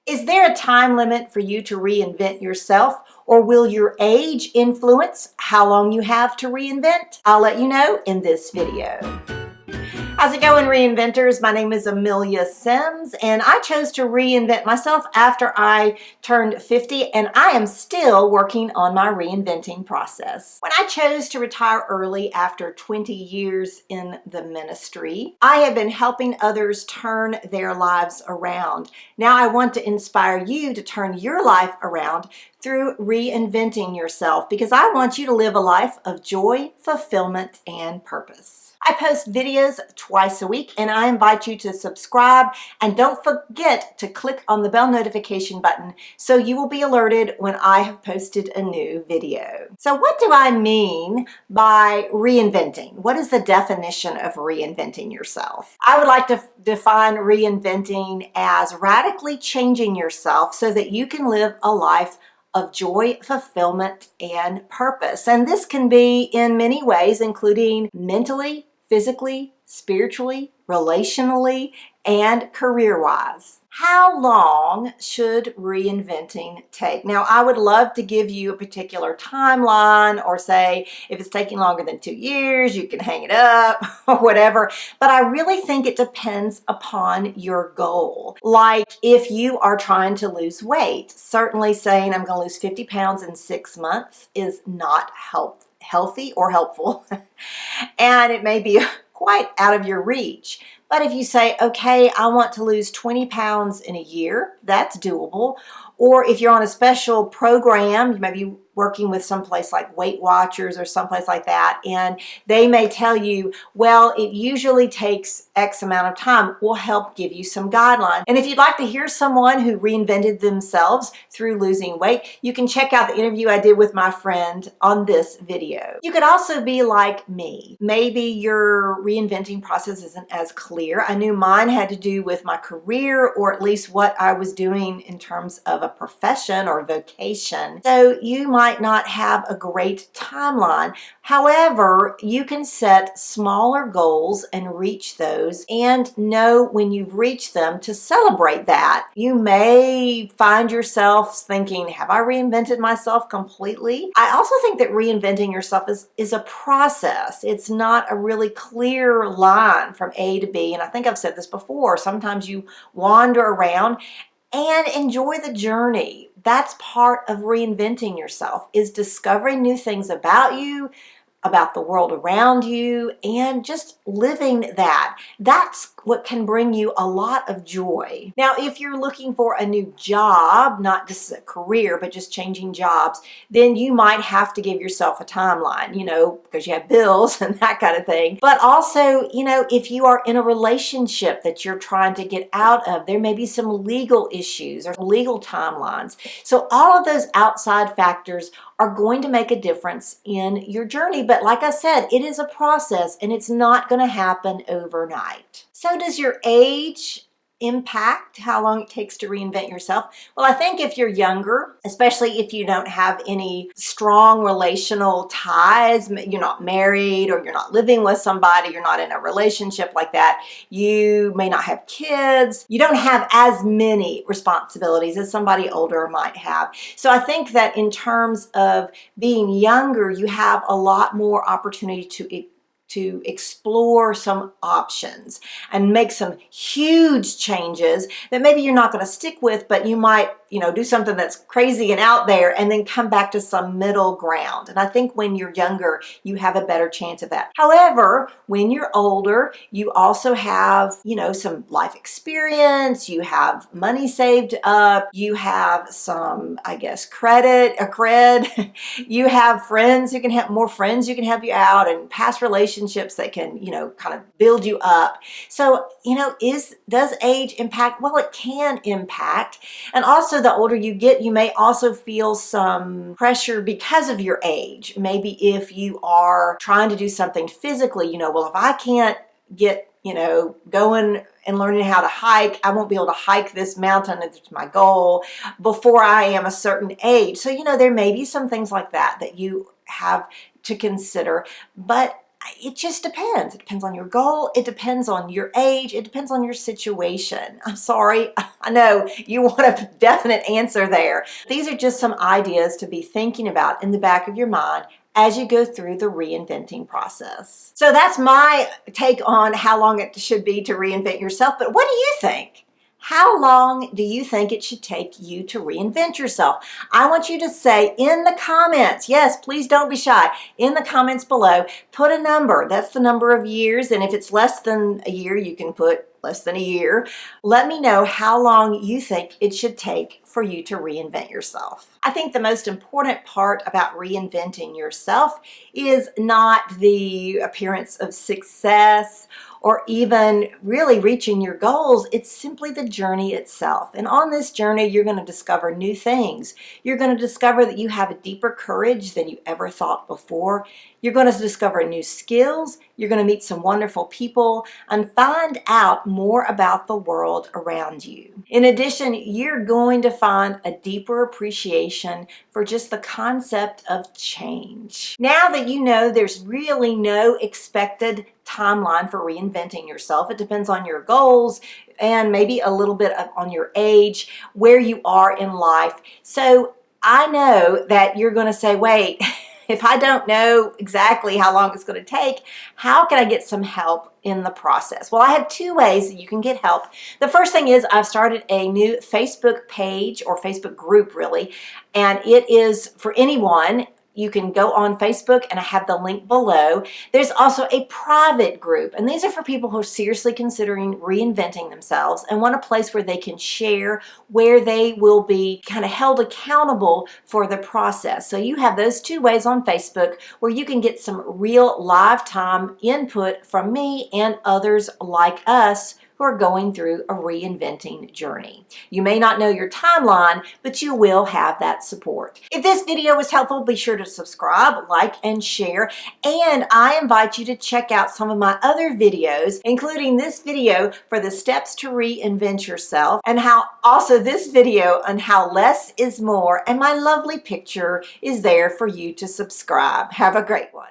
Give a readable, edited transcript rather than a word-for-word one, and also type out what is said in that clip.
Is there a time limit for you to reinvent yourself, or will your age influence how long you have to reinvent? I'll let you know in this video. How's it going, reinventors? My name is Amelia Sims, and I chose to reinvent myself after I turned 50, and I am still working on my reinventing process. When I chose to retire early after 20 years in the ministry, I have been helping others turn their lives around. Now I want to inspire you to turn your life around through reinventing yourself, because I want you to live a life of joy, fulfillment, and purpose. I post videos twice a week, and I invite you to subscribe, and don't forget to click on the bell notification button so you will be alerted when I have posted a new video. So what do I mean by reinventing? What is the definition of reinventing yourself? I would like to define reinventing as radically changing yourself so that you can live a life of joy, fulfillment, and purpose. And this can be in many ways, including mentally, physically, spiritually, relationally, and career-wise. How long should reinventing take? Now, I would love to give you a particular timeline, or say if it's taking longer than 2 years, you can hang it up or whatever. But I really think it depends upon your goal. Like if you are trying to lose weight, certainly saying I'm going to lose 50 pounds in 6 months is not healthy or helpful. And it may be quite out of your reach. But if you say, okay, I want to lose 20 pounds in a year, that's doable. Or if you're on a special program, you may be working with someplace like Weight Watchers or someplace like that, and they may tell you, well, it usually takes X amount of time. We'll help give you some guidelines. And if you'd like to hear someone who reinvented themselves through losing weight, you can check out the interview I did with my friend on this video. You could also be like me. Maybe your reinventing process isn't as clear. I knew mine had to do with my career, or at least what I was doing in terms of a profession or vocation. So you might not have a great timeline. However, you can set smaller goals and reach those, and know when you've reached them to celebrate that. You may find yourself thinking, have I reinvented myself completely? I also think that reinventing yourself is a process. It's not a really clear line from A to B. And I think I've said this before. Sometimes you wander around and enjoy the journey. That's part of reinventing yourself, is discovering new things about you, about the world around you, and just living that. That's what can bring you a lot of joy. Now, if you're looking for a new job, not just a career, but just changing jobs, then you might have to give yourself a timeline, because you have bills and that kind of thing. But also, if you are in a relationship that you're trying to get out of, there may be some legal issues or legal timelines. So all of those outside factors are going to make a difference in your journey. But like I said, it is a process, and it's not going to happen overnight. So does your age impact how long it takes to reinvent yourself? Well, I think if you're younger, especially if you don't have any strong relational ties, you're not married, or you're not living with somebody, you're not in a relationship like that, you may not have kids, you don't have as many responsibilities as somebody older might have. So I think that in terms of being younger, you have a lot more opportunity to explore some options and make some huge changes that maybe you're not going to stick with, but you might, do something that's crazy and out there, and then come back to some middle ground. And I think when you're younger, you have a better chance of that. However, when you're older, you also have, some life experience, you have money saved up, you have some, cred, you have friends who can help, more friends who can help you out, and past relationships that can, kind of build you up. So, does age impact? Well, it can impact. And also, the older you get, you may also feel some pressure because of your age. Maybe if you are trying to do something physically, well, if I can't get, going and learning how to hike, I won't be able to hike this mountain, it's my goal, before I am a certain age. So, there may be some things like that you have to consider. But It just depends. It depends on your goal. It depends on your age. It depends on your situation. I'm sorry. I know you want a definite answer there. These are just some ideas to be thinking about in the back of your mind as you go through the reinventing process. So that's my take on how long it should be to reinvent yourself. But what do you think? How long do you think it should take you to reinvent yourself? I want you to say in the comments, yes, please don't be shy, in the comments below, put a number. That's the number of years. And if it's less than a year, you can put less than a year. Let me know how long you think it should take for you to reinvent yourself. I think the most important part about reinventing yourself is not the appearance of success or even really reaching your goals. It's simply the journey itself. And on this journey, you're going to discover new things. You're going to discover that you have a deeper courage than you ever thought before. You're going to discover new skills. You're going to meet some wonderful people and find out more about the world around you. In addition, you're going to find a deeper appreciation for just the concept of change. Now that you know there's really no expected timeline for reinventing yourself, it depends on your goals and maybe a little bit on your age, where you are in life. So I know that you're going to say, wait, if I don't know exactly how long it's going to take, how can I get some help in the process? Well, I have two ways that you can get help. The first thing is I've started a new Facebook page, or Facebook group really, and it is for anyone. You can go on Facebook, and I have the link below. There's also a private group, and these are for people who are seriously considering reinventing themselves and want a place where they can share, where they will be kind of held accountable for the process. So you have those two ways on Facebook where you can get some real live time input from me and others like us who are going through a reinventing journey. You may not know your timeline, but you will have that support. If this video was helpful, be sure to subscribe, like, and share. And I invite you to check out some of my other videos, including this video for the steps to reinvent yourself, and how also this video on how less is more, and my lovely picture is there for you to subscribe. Have a great one.